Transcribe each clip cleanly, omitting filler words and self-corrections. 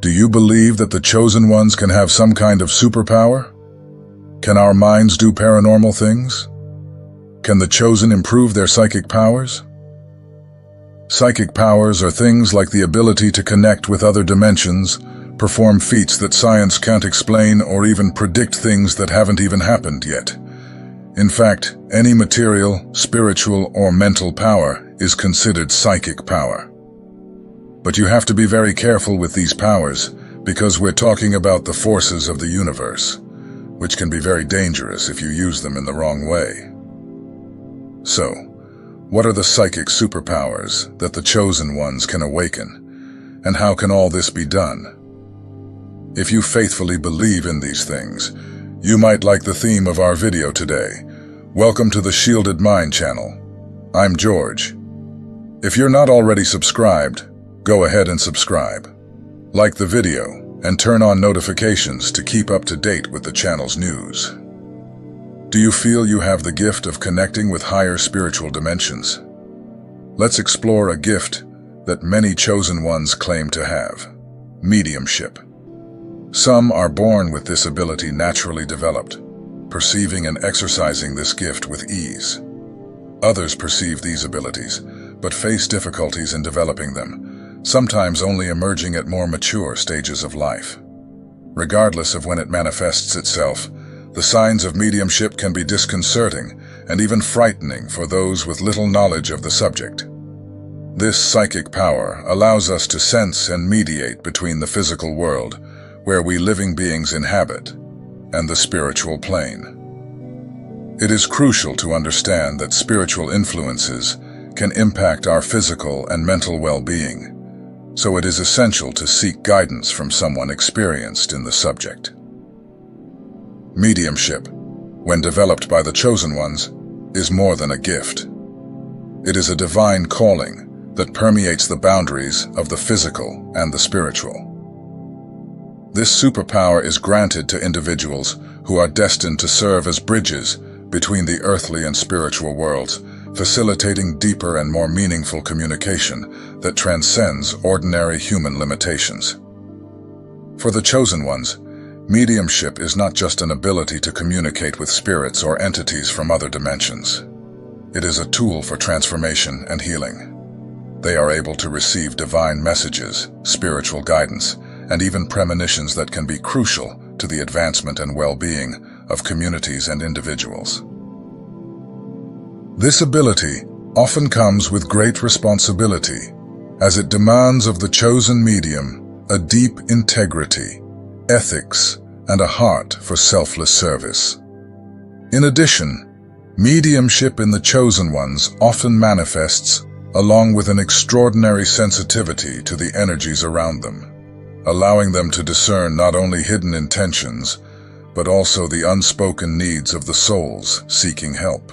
Do you believe that the chosen ones can have some kind of superpower? Can our minds do paranormal things? Can the chosen improve their psychic powers? Psychic powers are things like the ability to connect with other dimensions, perform feats that science can't explain, or even predict things that haven't even happened yet. In fact, any material, spiritual, or mental power is considered psychic power. But you have to be very careful with these powers, because we're talking about the forces of the universe, which can be very dangerous if you use them in the wrong way. So, what are the psychic superpowers that the chosen ones can awaken, and how can all this be done? If you faithfully believe in these things, you might like the theme of our video today. Welcome to the Shielded Mind channel. I'm George. If you're not already subscribed, go ahead and subscribe. Like the video and turn on notifications to keep up to date with the channel's news. Do you feel you have the gift of connecting with higher spiritual dimensions? Let's explore a gift that many chosen ones claim to have: mediumship. Some are born with this ability naturally developed, perceiving and exercising this gift with ease. Others perceive these abilities, but face difficulties in developing them, sometimes only emerging at more mature stages of life. Regardless of when it manifests itself, the signs of mediumship can be disconcerting and even frightening for those with little knowledge of the subject. This psychic power allows us to sense and mediate between the physical world, where we living beings inhabit, and the spiritual plane. It is crucial to understand that spiritual influences can impact our physical and mental well-being, so it is essential to seek guidance from someone experienced in the subject. Mediumship, when developed by the chosen ones, is more than a gift. It is a divine calling that permeates the boundaries of the physical and the spiritual. This superpower is granted to individuals who are destined to serve as bridges between the earthly and spiritual worlds, facilitating deeper and more meaningful communication that transcends ordinary human limitations. For the chosen ones, mediumship is not just an ability to communicate with spirits or entities from other dimensions. It is a tool for transformation and healing. They are able to receive divine messages, spiritual guidance, and even premonitions that can be crucial to the advancement and well-being of communities and individuals. This ability often comes with great responsibility, as it demands of the chosen medium a deep integrity, ethics, and a heart for selfless service. In addition, mediumship in the chosen ones often manifests along with an extraordinary sensitivity to the energies around them, allowing them to discern not only hidden intentions, but also the unspoken needs of the souls seeking help.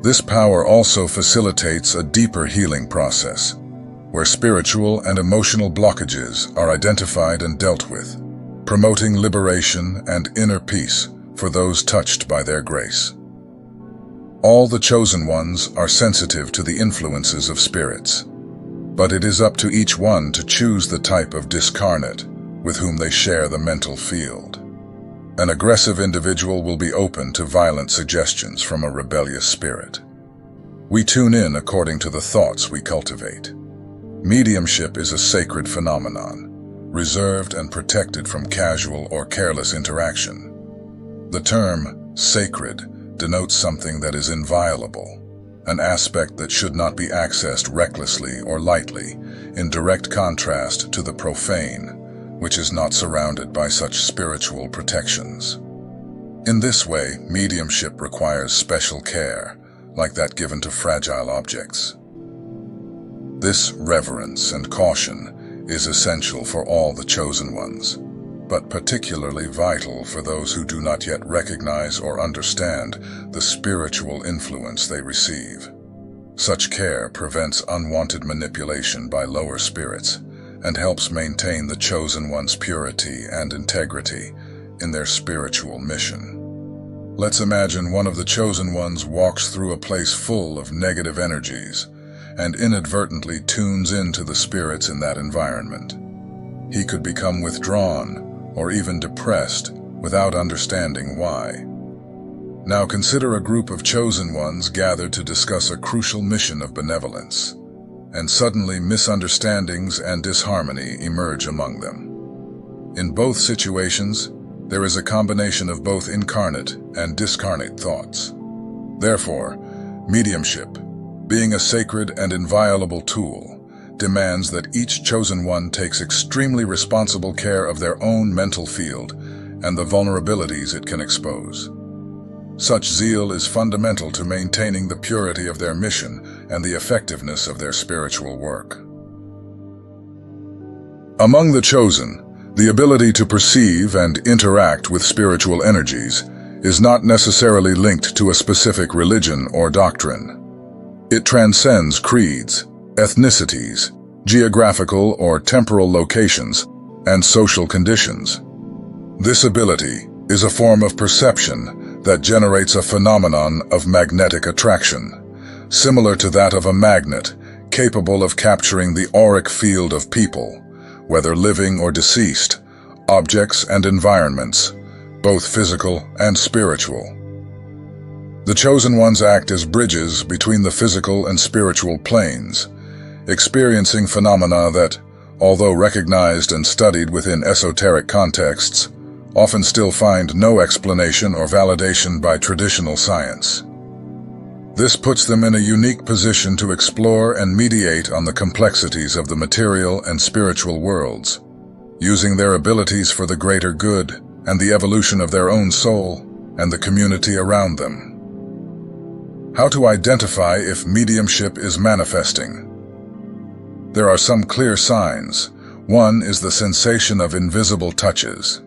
This power also facilitates a deeper healing process, where spiritual and emotional blockages are identified and dealt with, promoting liberation and inner peace for those touched by their grace. All the chosen ones are sensitive to the influences of spirits, but it is up to each one to choose the type of discarnate with whom they share the mental field. An aggressive individual will be open to violent suggestions from a rebellious spirit. We tune in according to the thoughts we cultivate. Mediumship is a sacred phenomenon, reserved and protected from casual or careless interaction. The term sacred denotes something that is inviolable, an aspect that should not be accessed recklessly or lightly, in direct contrast to the profane, which is not surrounded by such spiritual protections. In this way, mediumship requires special care, like that given to fragile objects. This reverence and caution is essential for all the chosen ones, but particularly vital for those who do not yet recognize or understand the spiritual influence they receive. Such care prevents unwanted manipulation by lower spirits and helps maintain the chosen one's purity and integrity in their spiritual mission. Let's imagine one of the chosen ones walks through a place full of negative energies and inadvertently tunes into the spirits in that environment. he could become withdrawn or even depressed without understanding why. Now consider a group of chosen ones gathered to discuss a crucial mission of benevolence, and suddenly misunderstandings and disharmony emerge among them. In both situations, there is a combination of both incarnate and discarnate thoughts. Therefore, mediumship, being a sacred and inviolable tool, demands that each chosen one takes extremely responsible care of their own mental field and the vulnerabilities it can expose. Such zeal is fundamental to maintaining the purity of their mission and the effectiveness of their spiritual work. Among the chosen, the ability to perceive and interact with spiritual energies is not necessarily linked to a specific religion or doctrine. It transcends creeds, ethnicities, geographical or temporal locations, and social conditions. This ability is a form of perception that generates a phenomenon of magnetic attraction, similar to that of a magnet, capable of capturing the auric field of people, whether living or deceased, objects and environments, both physical and spiritual. The chosen ones act as bridges between the physical and spiritual planes, experiencing phenomena that, although recognized and studied within esoteric contexts, often still find no explanation or validation by traditional science. This puts them in a unique position to explore and mediate on the complexities of the material and spiritual worlds, using their abilities for the greater good and the evolution of their own soul and the community around them. How to identify if mediumship is manifesting? There are some clear signs. One is the sensation of invisible touches.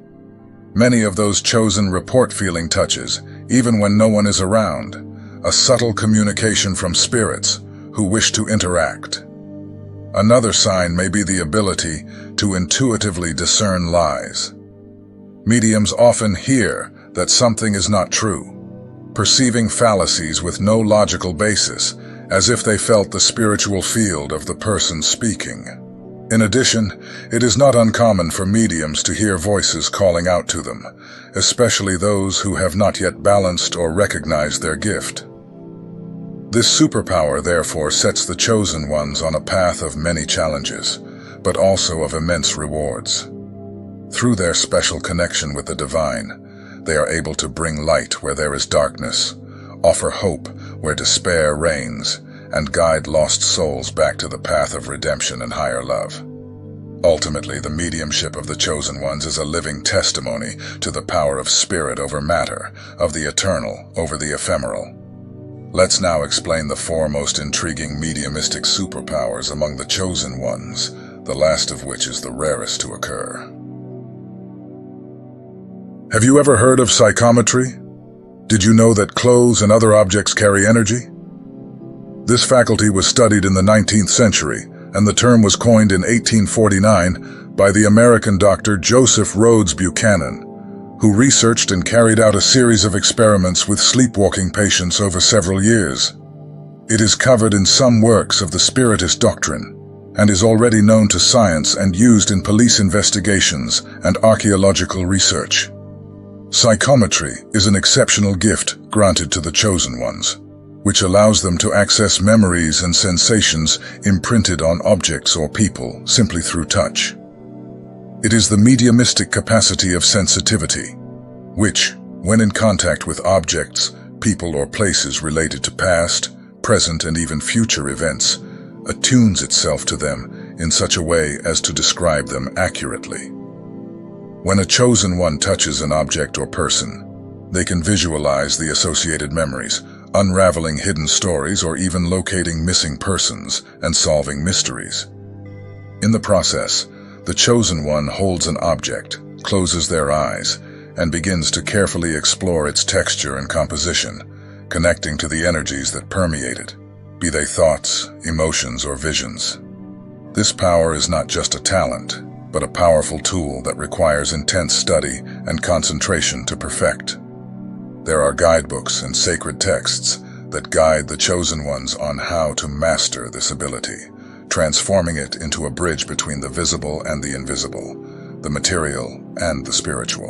Many of those chosen report feeling touches, even when no one is around, a subtle communication from spirits who wish to interact. Another sign may be the ability to intuitively discern lies. Mediums often hear that something is not true, perceiving fallacies with no logical basis, as if they felt the spiritual field of the person speaking. In addition, it is not uncommon for mediums to hear voices calling out to them, especially those who have not yet balanced or recognized their gift. This superpower therefore sets the chosen ones on a path of many challenges, but also of immense rewards. Through their special connection with the divine, they are able to bring light where there is darkness, offer hope where despair reigns, and guide lost souls back to the path of redemption and higher love. Ultimately, the mediumship of the chosen ones is a living testimony to the power of spirit over matter, of the eternal over the ephemeral. Let's now explain the four most intriguing mediumistic superpowers among the chosen ones, the last of which is the rarest to occur. Have you ever heard of psychometry? Did you know that clothes and other objects carry energy? This faculty was studied in the 19th century, and the term was coined in 1849 by the American doctor Joseph Rhodes Buchanan, who researched and carried out a series of experiments with sleepwalking patients over several years. It is covered in some works of the Spiritist doctrine, and is already known to science and used in police investigations and archaeological research. Psychometry is an exceptional gift granted to the chosen ones, which allows them to access memories and sensations imprinted on objects or people simply through touch. It is the mediumistic capacity of sensitivity, which, when in contact with objects, people or places related to past, present, and even future events, attunes itself to them in such a way as to describe them accurately. When a chosen one touches an object or person, they can visualize the associated memories, unraveling hidden stories or even locating missing persons and solving mysteries. In the process, the chosen one holds an object, closes their eyes, and begins to carefully explore its texture and composition, connecting to the energies that permeate it, be they thoughts, emotions, or visions. This power is not just a talent, but a powerful tool that requires intense study and concentration to perfect. There are guidebooks and sacred texts that guide the chosen ones on how to master this ability, transforming it into a bridge between the visible and the invisible, the material and the spiritual.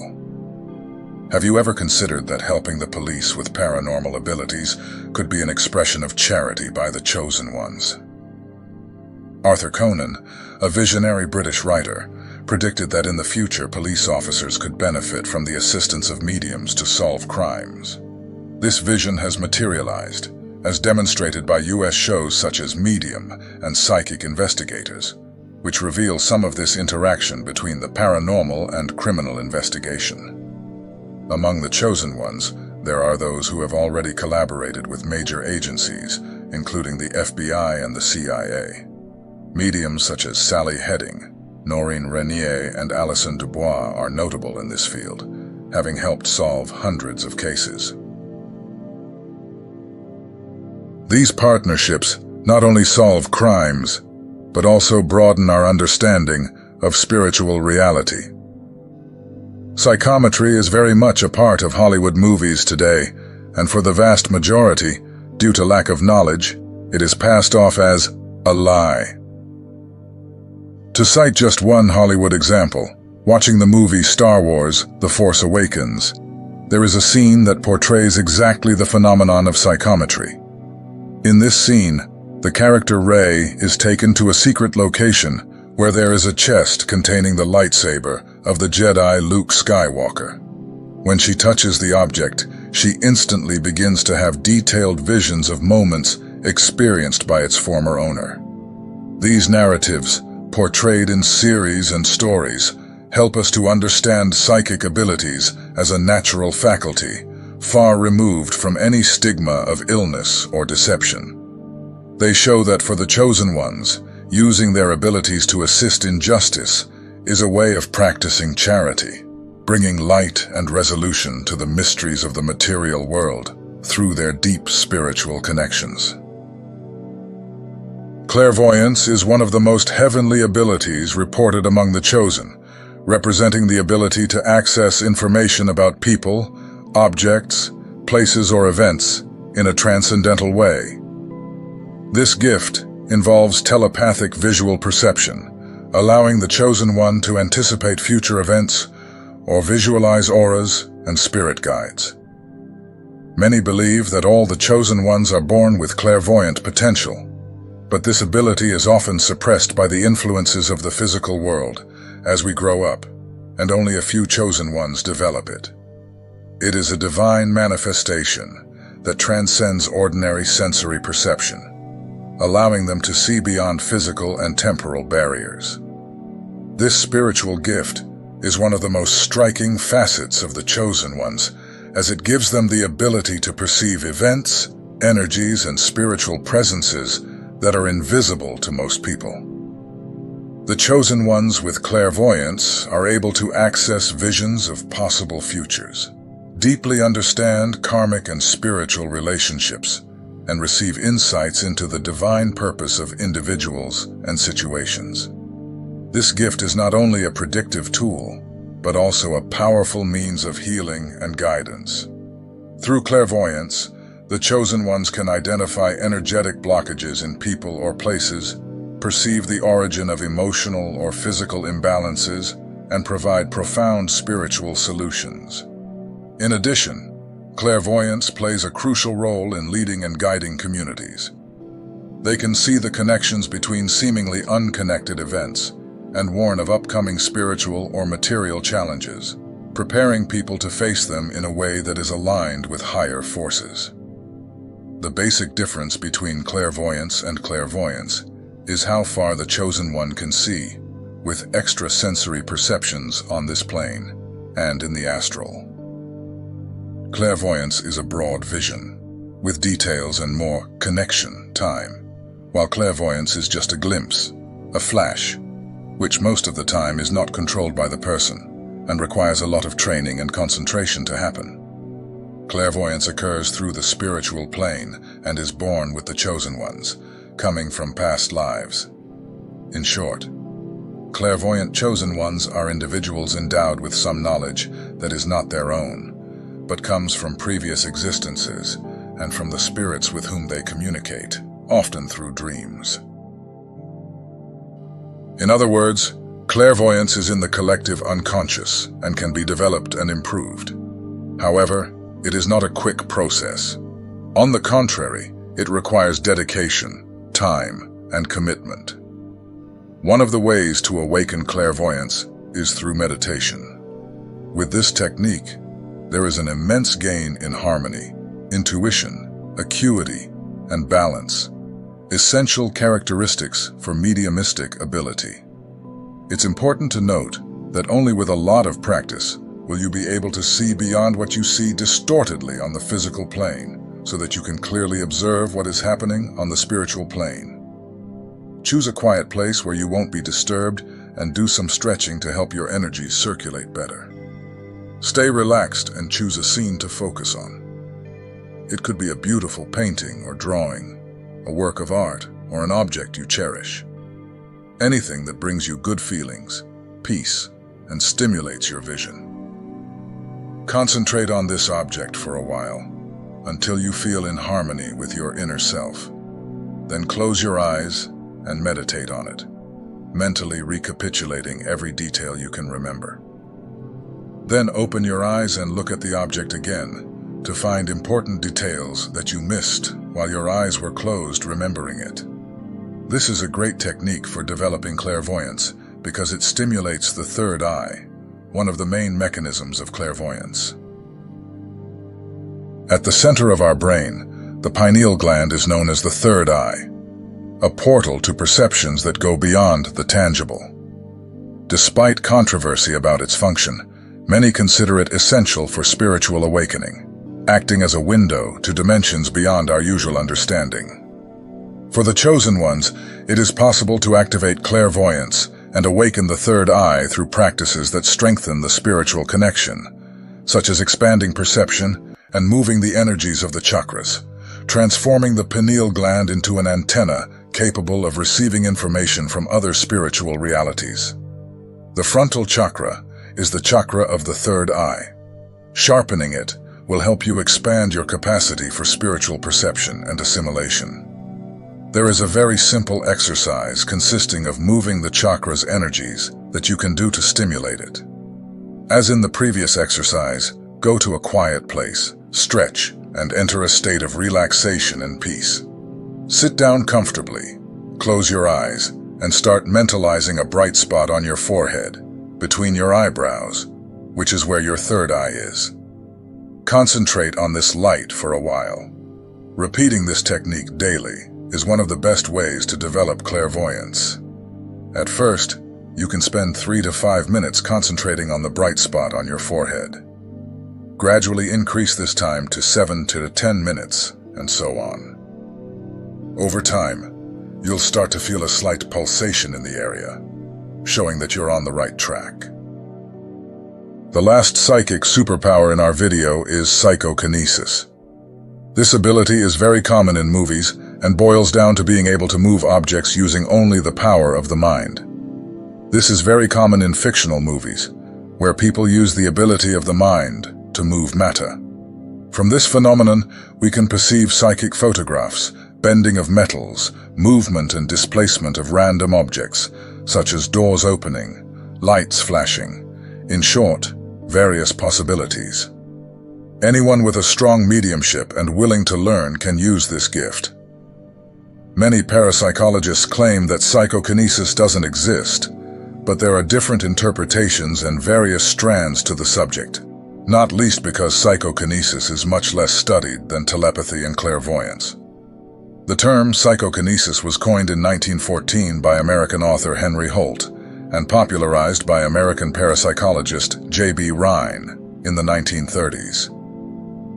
Have you ever considered that helping the police with paranormal abilities could be an expression of charity by the chosen ones? Arthur Conan, a visionary British writer, predicted that in the future police officers could benefit from the assistance of mediums to solve crimes. This vision has materialized, as demonstrated by US shows such as Medium and Psychic Investigators, which reveal some of this interaction between the paranormal and criminal investigation. Among the chosen ones, there are those who have already collaborated with major agencies, including the FBI and the CIA. Mediums such as Sally Heading, Noreen Renier, and Alison Dubois are notable in this field, having helped solve hundreds of cases. These partnerships not only solve crimes, but also broaden our understanding of spiritual reality. Psychometry is very much a part of Hollywood movies today, and for the vast majority, due to lack of knowledge, it is passed off as a lie. To cite just one Hollywood example, watching the movie Star Wars: The Force Awakens, there is a scene that portrays exactly the phenomenon of psychometry. In this scene, the character Rey is taken to a secret location where there is a chest containing the lightsaber of the Jedi Luke Skywalker. When she touches the object, she instantly begins to have detailed visions of moments experienced by its former owner. These narratives, portrayed in series and stories, help us to understand psychic abilities as a natural faculty, far removed from any stigma of illness or deception. They show that for the chosen ones, using their abilities to assist in justice is a way of practicing charity, bringing light and resolution to the mysteries of the material world through their deep spiritual connections. Clairvoyance is one of the most heavenly abilities reported among the chosen, representing the ability to access information about people, objects, places, or events in a transcendental way. This gift involves telepathic visual perception, allowing the chosen one to anticipate future events or visualize auras and spirit guides. Many believe that all the chosen ones are born with clairvoyant potential, but this ability is often suppressed by the influences of the physical world as we grow up, and only a few chosen ones develop it. It is a divine manifestation that transcends ordinary sensory perception, allowing them to see beyond physical and temporal barriers. This spiritual gift is one of the most striking facets of the chosen ones, as it gives them the ability to perceive events, energies, and spiritual presences that are invisible to most people. The chosen ones with clairvoyance are able to access visions of possible futures, deeply understand karmic and spiritual relationships, and receive insights into the divine purpose of individuals and situations. This gift is not only a predictive tool, but also a powerful means of healing and guidance. Through clairvoyance, the chosen ones can identify energetic blockages in people or places, perceive the origin of emotional or physical imbalances, and provide profound spiritual solutions. In addition, clairvoyance plays a crucial role in leading and guiding communities. They can see the connections between seemingly unconnected events and warn of upcoming spiritual or material challenges, preparing people to face them in a way that is aligned with higher forces. The basic difference between clairvoyance and clairvoyance is how far the chosen one can see, with extrasensory perceptions on this plane and in the astral. Clairvoyance is a broad vision, with details and more connection time, while clairvoyance is just a glimpse, a flash, which most of the time is not controlled by the person and requires a lot of training and concentration to happen. Clairvoyance occurs through the spiritual plane and is born with the chosen ones, coming from past lives. In short, clairvoyant chosen ones are individuals endowed with some knowledge that is not their own, but comes from previous existences and from the spirits with whom they communicate, often through dreams. In other words, clairvoyance is in the collective unconscious and can be developed and improved. However, it is not a quick process. On the contrary, it requires dedication, time, and commitment. One of the ways to awaken clairvoyance is through meditation. With this technique, there is an immense gain in harmony, intuition, acuity, and balance, essential characteristics for mediumistic ability. It's important to note that only with a lot of practice will you be able to see beyond what you see distortedly on the physical plane, so that you can clearly observe what is happening on the spiritual plane. Choose a quiet place where you won't be disturbed and do some stretching to help your energy circulate better. Stay relaxed and choose a scene to focus on. It could be a beautiful painting or drawing, a work of art, or an object you cherish. Anything that brings you good feelings, peace, and stimulates your vision. Concentrate on this object for a while, until you feel in harmony with your inner self. Then close your eyes and meditate on it, mentally recapitulating every detail you can remember. Then open your eyes and look at the object again to find important details that you missed while your eyes were closed remembering it. This is a great technique for developing clairvoyance because it stimulates the third eye, one of the main mechanisms of clairvoyance. At the center of our brain, the pineal gland is known as the third eye, a portal to perceptions that go beyond the tangible. Despite controversy about its function, many consider it essential for spiritual awakening, acting as a window to dimensions beyond our usual understanding. For the chosen ones, it is possible to activate clairvoyance and awaken the third eye through practices that strengthen the spiritual connection, such as expanding perception and moving the energies of the chakras, transforming the pineal gland into an antenna capable of receiving information from other spiritual realities. The frontal chakra is the chakra of the third eye. Sharpening it will help you expand your capacity for spiritual perception and assimilation. There is a very simple exercise consisting of moving the chakra's energies that you can do to stimulate it. As in the previous exercise, go to a quiet place, stretch, and enter a state of relaxation and peace. Sit down comfortably, close your eyes, and start mentalizing a bright spot on your forehead, between your eyebrows, which is where your third eye is. Concentrate on this light for a while. Repeating this technique daily is one of the best ways to develop clairvoyance. At first, you can spend 3 to 5 minutes concentrating on the bright spot on your forehead. Gradually increase this time to 7 to 10 minutes, and so on. Over time, you'll start to feel a slight pulsation in the area, showing that you're on the right track. The last psychic superpower in our video is psychokinesis. This ability is very common in movies and boils down to being able to move objects using only the power of the mind. This is very common in fictional movies, where people use the ability of the mind to move matter. From this phenomenon, we can perceive psychic photographs, bending of metals, movement and displacement of random objects, such as doors opening, lights flashing. In short, various possibilities. Anyone with a strong mediumship and willing to learn can use this gift. Many parapsychologists claim that psychokinesis doesn't exist, but there are different interpretations and various strands to the subject, not least because psychokinesis is much less studied than telepathy and clairvoyance. The term psychokinesis was coined in 1914 by American author Henry Holt and popularized by American parapsychologist J.B. Rhine in the 1930s.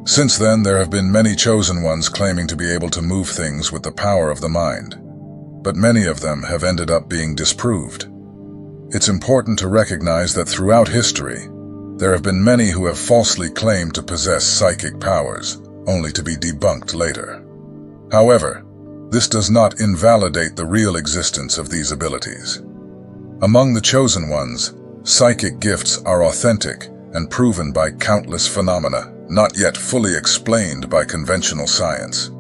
Since then, there have been many chosen ones claiming to be able to move things with the power of the mind, but many of them have ended up being disproved. It's important to recognize that throughout history, there have been many who have falsely claimed to possess psychic powers, only to be debunked later. However, this does not invalidate the real existence of these abilities. Among the chosen ones, psychic gifts are authentic and proven by countless phenomena, not yet fully explained by conventional science.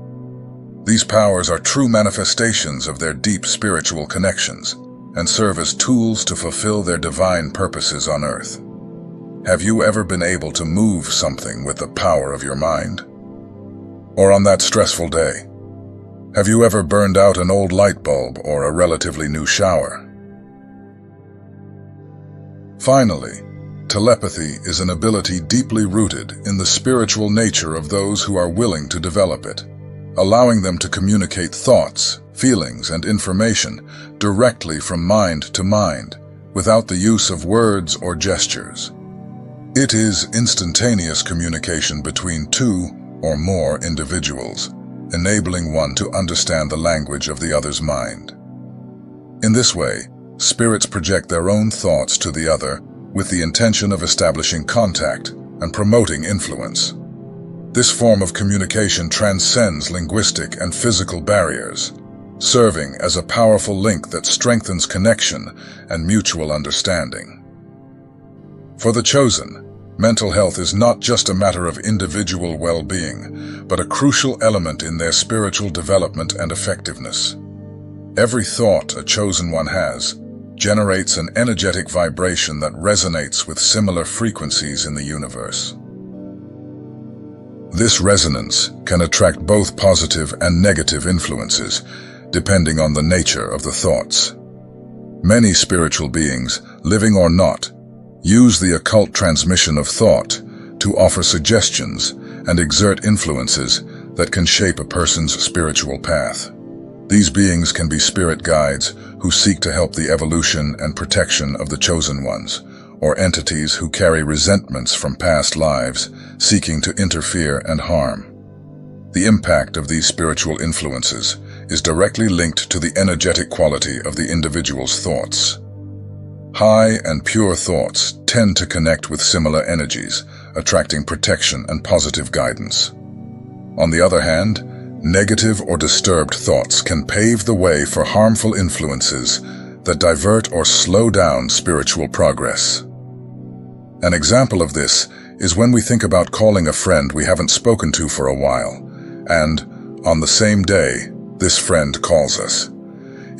These powers are true manifestations of their deep spiritual connections, and serve as tools to fulfill their divine purposes on earth. Have you ever been able to move something with the power of your mind? Or on that stressful day, have you ever burned out an old light bulb or a relatively new shower? Finally, telepathy is an ability deeply rooted in the spiritual nature of those who are willing to develop it, allowing them to communicate thoughts, feelings, and information directly from mind to mind, without the use of words or gestures. It is instantaneous communication between two or more individuals, enabling one to understand the language of the other's mind. In this way, spirits project their own thoughts to the other with the intention of establishing contact and promoting influence. This form of communication transcends linguistic and physical barriers, serving as a powerful link that strengthens connection and mutual understanding. For the chosen, mental health is not just a matter of individual well-being, but a crucial element in their spiritual development and effectiveness. Every thought a chosen one has generates an energetic vibration that resonates with similar frequencies in the universe. This resonance can attract both positive and negative influences, depending on the nature of the thoughts. Many spiritual beings, living or not, use the occult transmission of thought to offer suggestions and exert influences that can shape a person's spiritual path. These beings can be spirit guides who seek to help the evolution and protection of the chosen ones, or entities who carry resentments from past lives, seeking to interfere and harm. The impact of these spiritual influences is directly linked to the energetic quality of the individual's thoughts. High and pure thoughts tend to connect with similar energies, attracting protection and positive guidance. On the other hand, negative or disturbed thoughts can pave the way for harmful influences that divert or slow down spiritual progress. An example of this is when we think about calling a friend we haven't spoken to for a while, and, on the same day, this friend calls us.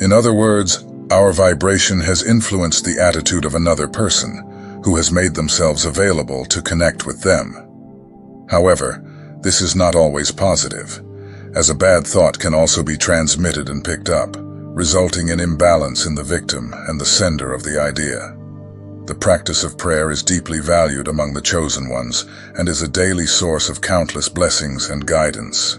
In other words, our vibration has influenced the attitude of another person who has made themselves available to connect with them. However, this is not always positive, as a bad thought can also be transmitted and picked up, resulting in imbalance in the victim and the sender of the idea. The practice of prayer is deeply valued among the chosen ones and is a daily source of countless blessings and guidance.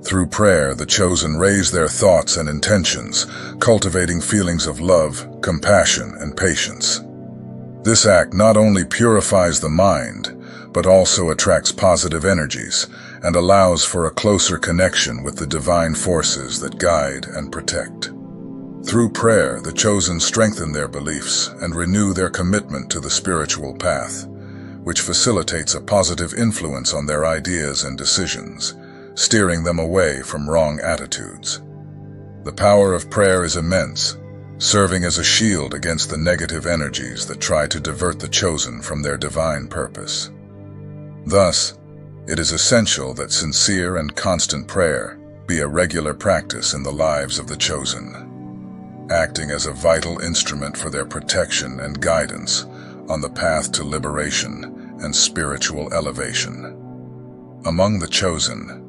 Through prayer, the chosen raise their thoughts and intentions, cultivating feelings of love, compassion, and patience. This act not only purifies the mind, but also attracts positive energies and allows for a closer connection with the divine forces that guide and protect. Through prayer, the chosen strengthen their beliefs and renew their commitment to the spiritual path, which facilitates a positive influence on their ideas and decisions, steering them away from wrong attitudes. The power of prayer is immense, serving as a shield against the negative energies that try to divert the chosen from their divine purpose. Thus, it is essential that sincere and constant prayer be a regular practice in the lives of the chosen, acting as a vital instrument for their protection and guidance on the path to liberation and spiritual elevation. Among the chosen,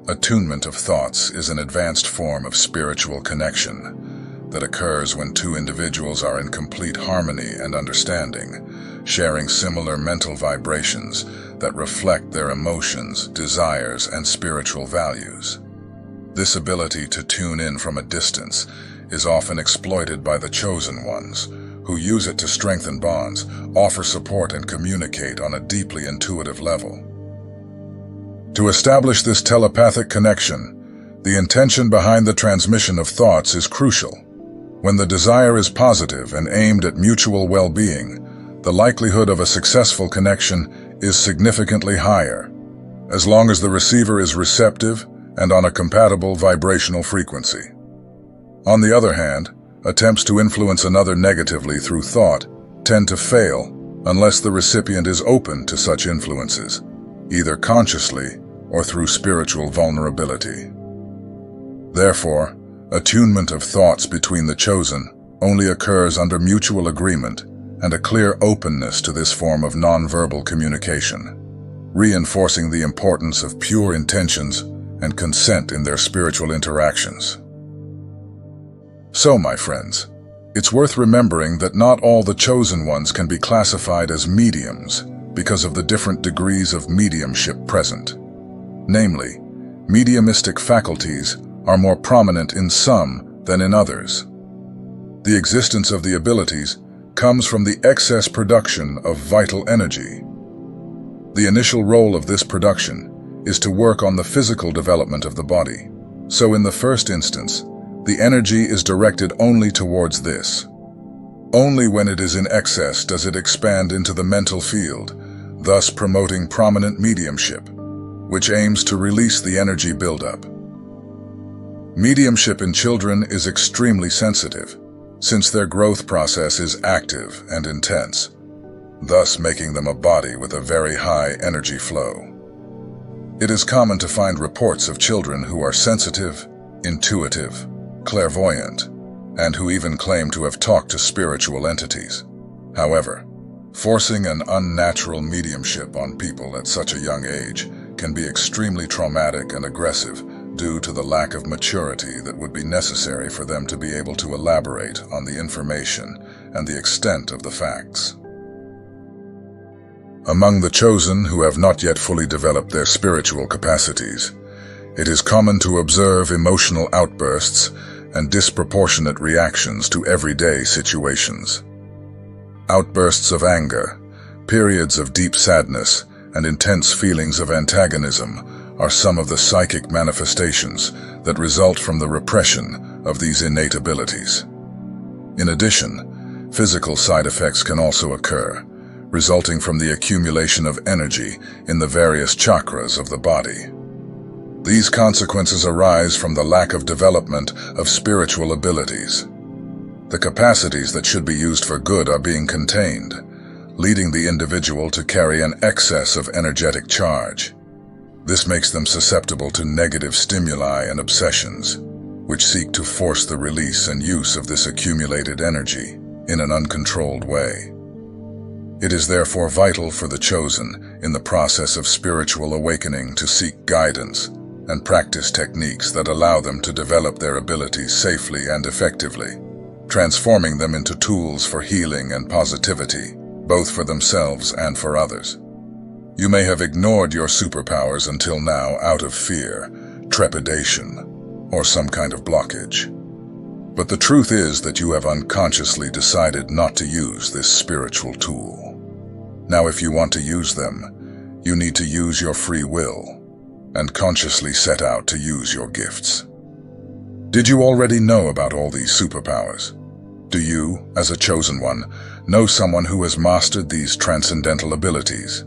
attunement of thoughts is an advanced form of spiritual connection that occurs when two individuals are in complete harmony and understanding, sharing similar mental vibrations that reflect their emotions, desires, and spiritual values. This ability to tune in from a distance is often exploited by the chosen ones, who use it to strengthen bonds, offer support, and communicate on a deeply intuitive level. To establish this telepathic connection, the intention behind the transmission of thoughts is crucial. When the desire is positive and aimed at mutual well-being, the likelihood of a successful connection is significantly higher, as long as the receiver is receptive and on a compatible vibrational frequency. On the other hand, attempts to influence another negatively through thought tend to fail unless the recipient is open to such influences, either consciously or through spiritual vulnerability. Therefore, attunement of thoughts between the chosen only occurs under mutual agreement and a clear openness to this form of nonverbal communication, reinforcing the importance of pure intentions and consent in their spiritual interactions. So, my friends, it's worth remembering that not all the chosen ones can be classified as mediums because of the different degrees of mediumship present. Namely, mediumistic faculties are more prominent in some than in others. The existence of the abilities comes from the excess production of vital energy. The initial role of this production is to work on the physical development of the body. So in the first instance, the energy is directed only towards this. Only when it is in excess does it expand into the mental field, thus promoting prominent mediumship, which aims to release the energy buildup. Mediumship in children is extremely sensitive, since their growth process is active and intense, thus making them a body with a very high energy flow. It is common to find reports of children who are sensitive, intuitive, clairvoyant, and who even claim to have talked to spiritual entities. However, forcing an unnatural mediumship on people at such a young age can be extremely traumatic and aggressive due to the lack of maturity that would be necessary for them to be able to elaborate on the information and the extent of the facts. Among the chosen who have not yet fully developed their spiritual capacities, it is common to observe emotional outbursts and disproportionate reactions to everyday situations. Outbursts of anger, periods of deep sadness, and intense feelings of antagonism are some of the psychic manifestations that result from the repression of these innate abilities. In addition, physical side effects can also occur, resulting from the accumulation of energy in the various chakras of the body. These consequences arise from the lack of development of spiritual abilities. The capacities that should be used for good are being contained, leading the individual to carry an excess of energetic charge. This makes them susceptible to negative stimuli and obsessions, which seek to force the release and use of this accumulated energy in an uncontrolled way. It is therefore vital for the chosen in the process of spiritual awakening to seek guidance and practice techniques that allow them to develop their abilities safely and effectively, transforming them into tools for healing and positivity, both for themselves and for others. You may have ignored your superpowers until now out of fear, trepidation, or some kind of blockage. But the truth is that you have unconsciously decided not to use this spiritual tool. Now, if you want to use them, you need to use your free will and consciously set out to use your gifts. Did you already know about all these superpowers? Do you, as a chosen one, know someone who has mastered these transcendental abilities?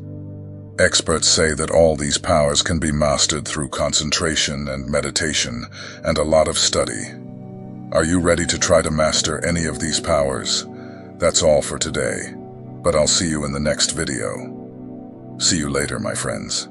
Experts say that all these powers can be mastered through concentration and meditation and a lot of study. Are you ready to try to master any of these powers? That's all for today, but I'll see you in the next video. See you later, my friends.